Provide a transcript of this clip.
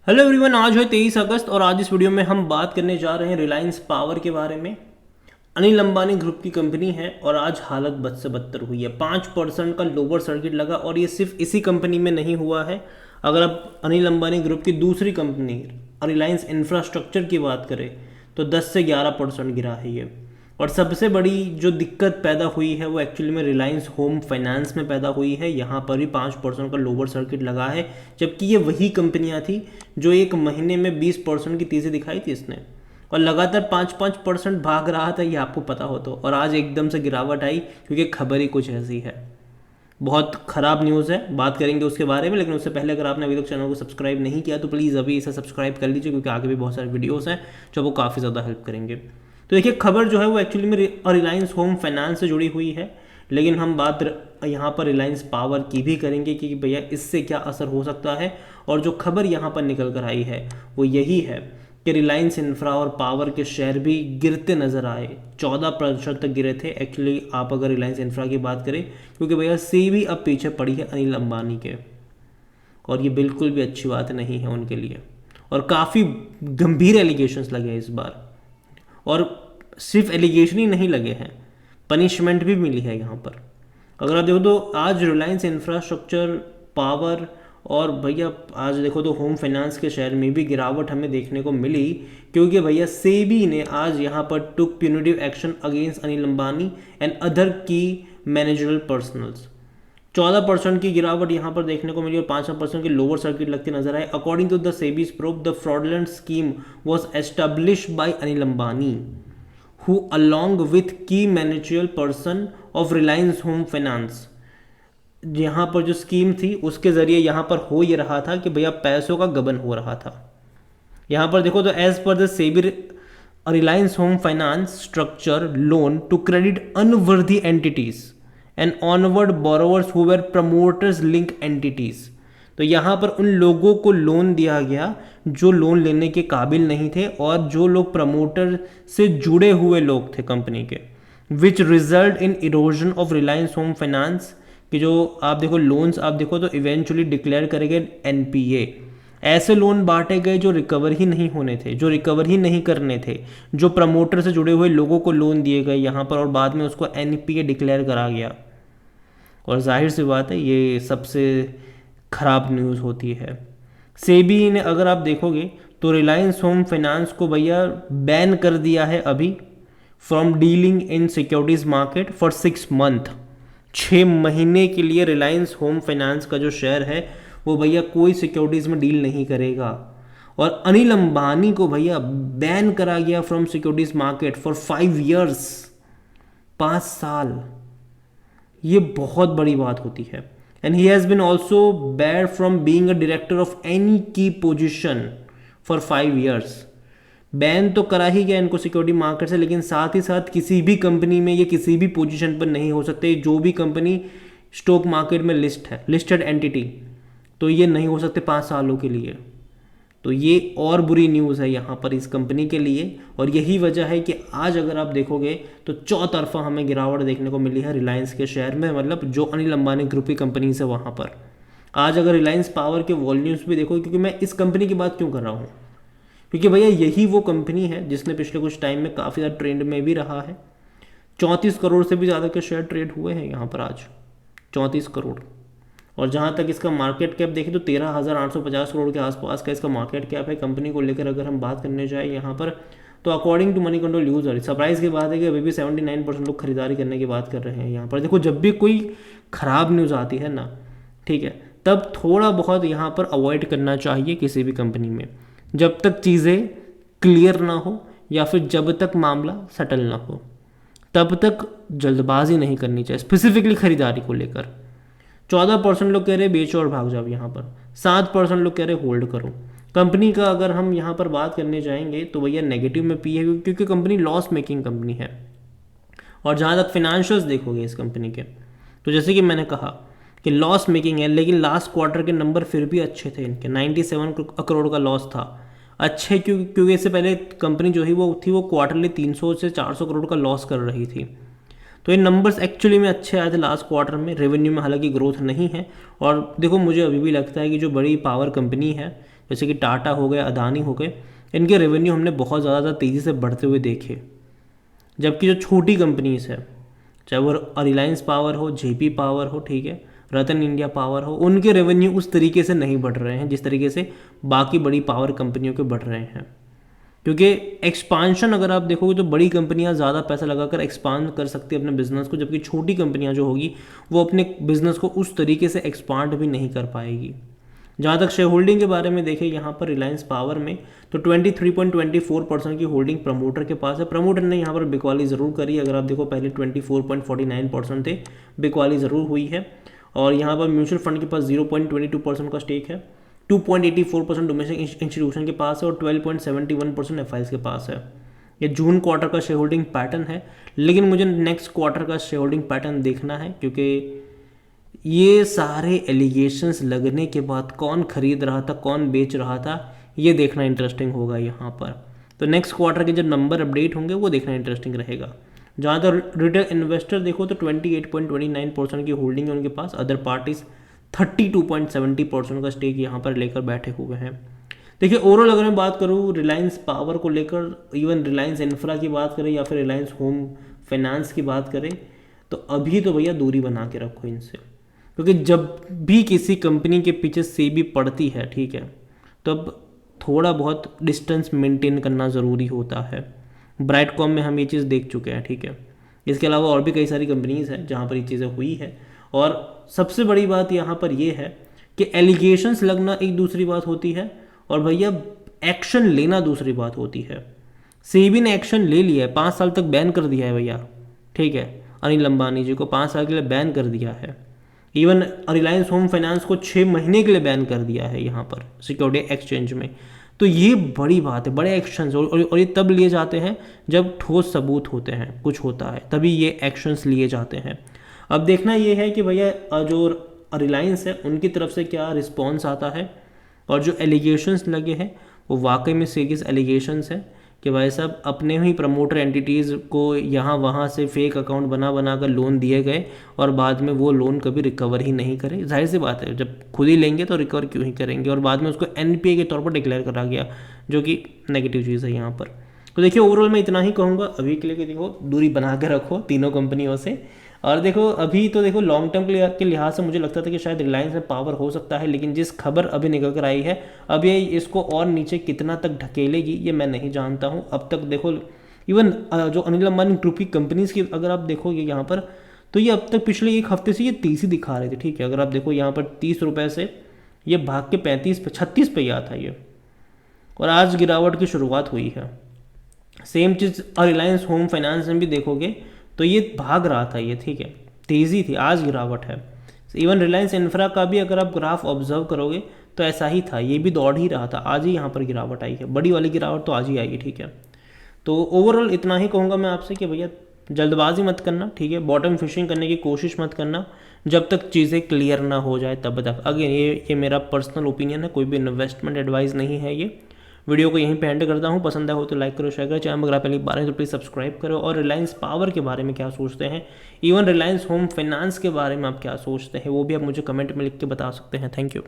Hello everyone, आज है 23 अगस्त और आज इस वीडियो में हम बात करने जा रहे हैं रिलायंस पावर के बारे में। अनिल अंबानी ग्रुप की कंपनी है और आज हालत बद से बदतर हुई है। 5% का लोअर सर्किट लगा और ये सिर्फ इसी कंपनी में नहीं हुआ है। अगर आप अनिल अंबानी ग्रुप की दूसरी कंपनी रिलायंस इंफ्रास्ट्रक्चर की बात करें तो 10 से 11% गिरा है ये। और सबसे बड़ी जो दिक्कत पैदा हुई है वो एक्चुअली में रिलायंस होम फाइनेंस में पैदा हुई है। यहाँ पर भी 5% का लोअर सर्किट लगा है, जबकि ये वही कंपनियाँ थी जो एक महीने में 20% की तेज़ी दिखाई थी इसने, और लगातार 5-5% भाग रहा था, ये आपको पता हो तो। और आज एकदम से गिरावट आई क्योंकि खबर ही कुछ ऐसी है। बहुत ख़राब न्यूज़ है, बात करेंगे उसके बारे में। लेकिन उससे पहले अगर आपने अभी तक चैनल को सब्सक्राइब नहीं किया तो प्लीज़ अभी इसे सब्सक्राइब कर लीजिए, क्योंकि आगे भी बहुत सारे वीडियोस हैं जो आपको काफ़ी ज़्यादा हेल्प करेंगे। तो देखिए, खबर जो है वो एक्चुअली में रिलायंस होम फाइनेंस से जुड़ी हुई है, लेकिन हम बात यहाँ पर रिलायंस पावर की भी करेंगे कि भैया इससे क्या असर हो सकता है। और जो खबर यहाँ पर निकल कर आई है वो यही है कि रिलायंस इंफ्रा और पावर के शेयर भी गिरते नजर आए। 14% तक गिरे थे एक्चुअली, आप अगर रिलायंस इंफ्रा की बात करें, क्योंकि भैया सी भी अब पीछे पड़ी है अनिल अंबानी के, और ये बिल्कुल भी अच्छी बात नहीं है उनके लिए। और काफ़ी गंभीर एलिगेशंस लगे हैं इस बार, और सिर्फ एलिगेशन ही नहीं लगे हैं, पनिशमेंट भी मिली है यहाँ पर। अगर आप देखो तो आज रिलायंस इंफ्रास्ट्रक्चर, पावर और भैया आज देखो तो होम फाइनेंस के शेयर में भी गिरावट हमें देखने को मिली, क्योंकि भैया सेबी ने आज यहाँ पर took punitive action against Anil Ambani and other key managerial personnels. 14% की गिरावट यहाँ पर देखने को मिली और 5% की लोअर सर्किट लगती नजर आए। According to the SEBI's probe, the fraudulent scheme was established by Anil Ambani, who along with key managerial person of Reliance Home Finance। यहाँ पर जो स्कीम थी उसके जरिए यहाँ पर हो ये रहा था कि भैया पैसों का गबन हो रहा था। यहाँ पर देखो तो एज पर the SEBI, Reliance home finance structure loan to credit unworthy entities and onward borrowers who were promoters link entities. तो यहाँ पर उन लोगों को लोन दिया गया जो लोन लेने के काबिल नहीं थे और जो लोग प्रमोटर से जुड़े हुए लोग थे कंपनी के, which result in erosion of Reliance home finance. कि जो आप देखो लोन्स आप देखो तो इवेंचुअली डिक्लेयर करेंगे एनपीए। ऐसे लोन बांटे गए जो रिकवर ही नहीं होने थे, जो रिकवर ही नहीं करने थे, जो प्रमोटर से जुड़े हुए लोगों को लोन दिए गए यहाँ पर, और बाद में उसको एनपीए डिक्लेयर करा गया। और जाहिर सी बात है ये सबसे ख़राब न्यूज़ होती है। सेबी ने अगर आप देखोगे तो रिलायंस होम फाइनेंस को भैया बैन कर दिया है अभी from dealing in securities market for 6 month. 6 महीने के लिए रिलायंस होम फाइनेंस का जो शेयर है वो भैया कोई सिक्योरिटीज़ में डील नहीं करेगा। और अनिल अंबानी को भैया बैन करा गया from securities market for 5 years, 5 साल। ये बहुत बड़ी बात होती है। And he has been also bad from being a director of any की पोजिशन फॉर 5 ईयर्स। बैन तो करा ही गया इनको सिक्योरिटी मार्केट से, लेकिन साथ ही साथ किसी भी कंपनी में ये किसी भी पोजीशन पर नहीं हो सकते। जो भी कंपनी स्टॉक मार्केट में लिस्ट है, लिस्टेड एंटिटी, तो ये नहीं हो सकते 5 सालों के लिए। तो ये और बुरी न्यूज़ है यहाँ पर इस कंपनी के लिए, और यही वजह है कि आज अगर आप देखोगे तो चौतरफा हमें गिरावट देखने को मिली है रिलायंस के शेयर में, मतलब जो अनिल अंबानी ग्रुप की कंपनीज है वहाँ पर। आज अगर रिलायंस पावर के वॉल्यूम्स भी देखो, क्योंकि मैं इस कंपनी की बात क्यों कर रहा हूँ, क्योंकि भैया यही वो कंपनी है जिसने पिछले कुछ टाइम में काफ़ी ज़्यादा ट्रेंड में भी रहा है। 34 करोड़ से भी ज़्यादा के शेयर ट्रेड हुए हैं यहाँ पर आज, 34 करोड़। और जहाँ तक इसका मार्केट कैप देखें तो 13,850 करोड़ के आसपास का इसका मार्केट कैप है। कंपनी को लेकर अगर हम बात करने जाए यहाँ पर तो according to Moneycontrol user, surprise की बात है कि अभी भी 79% लोग खरीदारी करने की बात कर रहे हैं यहाँ पर। देखो, जब भी कोई ख़राब न्यूज़ आती है ना, ठीक है, तब थोड़ा बहुत यहाँ पर अवॉइड करना चाहिए किसी भी कंपनी में, जब तक चीज़ें क्लियर ना हो या फिर जब तक मामला सेटल ना हो, तब तक जल्दबाजी नहीं करनी चाहिए स्पेसिफिकली खरीदारी को लेकर। 14% लोग कह रहे बेचो और भाग जाओ यहाँ पर, 7% लोग कह रहे होल्ड करो। कंपनी का अगर हम यहाँ पर बात करने जाएंगे तो भैया नेगेटिव में पी है, क्योंकि कंपनी लॉस मेकिंग कंपनी है। और जहाँ तक फिनेंशियल्स देखोगे इस कंपनी के, तो जैसे कि मैंने कहा कि लॉस मेकिंग है, लेकिन लास्ट क्वार्टर के नंबर फिर भी अच्छे थे इनके। 97 करोड़ का लॉस था। अच्छे क्योंकि इससे पहले कंपनी जो ही वो थी वो क्वार्टरली 300 से 400 करोड़ का लॉस कर रही थी। तो ये नंबर्स एक्चुअली में अच्छे आए थे लास्ट क्वार्टर में। रेवेन्यू में हालांकि ग्रोथ नहीं है। और देखो, मुझे अभी भी लगता है कि जो बड़ी पावर कंपनी है जैसे कि टाटा हो गए, अदानी हो गए, इनके रेवेन्यू हमने बहुत ज़्यादा तेज़ी से बढ़ते हुए देखे। जबकि जो छोटी कंपनीज है, चाहे वो रिलायंस पावर हो, जेपी पावर हो, ठीक है, रतन इंडिया पावर हो, उनके रेवेन्यू उस तरीके से नहीं बढ़ रहे हैं जिस तरीके से बाकी बड़ी पावर कंपनियों के बढ़ रहे हैं। क्योंकि एक्सपांशन अगर आप देखोगे तो बड़ी कंपनियां ज़्यादा पैसा लगाकर एक्सपांड कर सकती है अपने बिजनेस को, जबकि छोटी कंपनियां जो होगी वो अपने बिजनेस को उस तरीके से एक्सपांड भी नहीं कर पाएगी। जहाँ तक शेयर होल्डिंग के बारे में देखें यहाँ पर रिलायंस पावर में, तो 23.24% की होल्डिंग प्रमोटर के पास है। प्रमोटर ने यहाँ पर बिकवाली ज़रूर करी, अगर आप देखो पहले 24.49% थे, बिकवाली ज़रूर हुई है। और यहाँ पर म्यूचुअल फंड के पास 0.22% का स्टेक है, 2.84% डोमेस्टिक इंस्टीट्यूशन के पास है और 12.71% एफआईज के पास है। ये जून क्वार्टर का शेयर होल्डिंग पैटर्न है, लेकिन मुझे नेक्स्ट क्वार्टर का शेयर होल्डिंग पैटर्न देखना है, क्योंकि ये सारे एलिगेशंस लगने के बाद कौन खरीद रहा था, कौन बेच रहा था, ये देखना इंटरेस्टिंग होगा यहाँ पर। तो नेक्स्ट क्वार्टर के जब नंबर अपडेट होंगे वो देखना इंटरेस्टिंग रहेगा। जहाँ तक रिटेल इन्वेस्टर देखो तो 28.29% की होल्डिंग है उनके पास, अदर पार्टीज 32.70% का स्टेक यहाँ पर लेकर बैठे हुए हैं। देखिए ओवरऑल अगर मैं बात करूँ रिलायंस पावर को लेकर, इवन रिलायंस इंफ्रा की बात करें या फिर रिलायंस होम फाइनेंस की बात करें, तो अभी तो भैया दूरी बना के रखो इनसे, क्योंकि जब भी किसी कंपनी के पीछे सेबी पड़ती है, ठीक है, तब थोड़ा बहुत डिस्टेंस मेंटेन करना ज़रूरी होता है। ब्राइटकॉम में हम ये चीज़ देख चुके हैं, ठीक है। इसके अलावा और भी कई सारी कंपनीज़ हैं जहाँ पर ये चीज़ें हुई है। और सबसे बड़ी बात यहाँ पर ये है कि एलिगेशंस लगना एक दूसरी बात होती है और भैया एक्शन लेना दूसरी बात होती है। सेबी ने एक्शन ले लिया है, 5 साल तक बैन कर दिया है भैया, ठीक है, अनिल अंबानी जी को 5 साल के लिए बैन कर दिया है। इवन रिलायंस होम फाइनेंस को 6 महीने के लिए बैन कर दिया है यहाँ पर सिक्योरिटी एक्सचेंज में। तो ये बड़ी बात है, बड़े एक्शंस, और ये तब लिए जाते हैं जब ठोस सबूत होते हैं, कुछ होता है, तभी ये एक्शंस लिए जाते हैं। अब देखना ये है कि भैया जो रिलायंस है उनकी तरफ से क्या रिस्पॉन्स आता है, और जो एलिगेशंस लगे हैं वो वाकई में सीरियस एलिगेशंस हैं कि भाई साहब अपने ही प्रमोटर एंटिटीज़ को यहाँ वहाँ से फेक अकाउंट बना कर लोन दिए गए और बाद में वो लोन कभी रिकवर ही नहीं करे। जाहिर सी बात है, जब खुद ही लेंगे तो रिकवर क्यों ही करेंगे, और बाद में उसको एनपीए के तौर पर डिक्लेयर करा गया, जो कि नेगेटिव चीज़ है यहाँ पर। तो देखिए ओवरऑल मैं इतना ही कहूँगा अभी के लिए कि देखो दूरी बना के रखो तीनों कंपनियों से। और देखो अभी तो देखो लॉन्ग टर्म के लिहाज से मुझे लगता था कि शायद रिलायंस में पावर हो सकता है, लेकिन जिस खबर अभी निकल कर आई है, अब ये इसको और नीचे कितना तक ढकेलेगी ये मैं नहीं जानता हूँ। अब तक देखो इवन जो अनिल अंबानी ग्रुप की कंपनीज की अगर आप देखोगे यहाँ पर, तो ये अब तक पिछले एक हफ्ते से ये 30 ही दिखा रहे थे, ठीक है। अगर आप देखो यहाँ पर 30 रुपये से ये भाग के 36 पे आता है ये, और आज गिरावट की शुरुआत हुई है। सेम चीज़ रिलायंस होम फाइनेंस में भी देखोगे तो ये भाग रहा था ये, ठीक है, तेज़ी थी, आज गिरावट है। इवन रिलायंस इंफ्रा का भी अगर आप ग्राफ ऑब्जर्व करोगे तो ऐसा ही था, ये भी दौड़ ही रहा था, आज ही यहाँ पर गिरावट आई है, बड़ी वाली गिरावट तो आज ही आएगी, ठीक है। तो ओवरऑल इतना ही कहूँगा मैं आपसे कि भैया जल्दबाजी मत करना, ठीक है, बॉटम फिशिंग करने की कोशिश मत करना जब तक चीज़ें क्लियर ना हो जाए तब तक। अगेन ये मेरा पर्सनल ओपिनियन है, कोई भी इन्वेस्टमेंट एडवाइस नहीं है ये। वीडियो को यहीं पे एंड करता हूँ, पसंद आया हो तो लाइक करो, शेयर करो, चैनल अगर आप पहली बार हैं तो प्लीज़ सब्सक्राइब करो। और रिलायंस पावर के बारे में क्या सोचते हैं, इवन रिलायंस होम फाइनेंस के बारे में आप क्या सोचते हैं, वो भी आप मुझे कमेंट में लिख के बता सकते हैं। Thank you.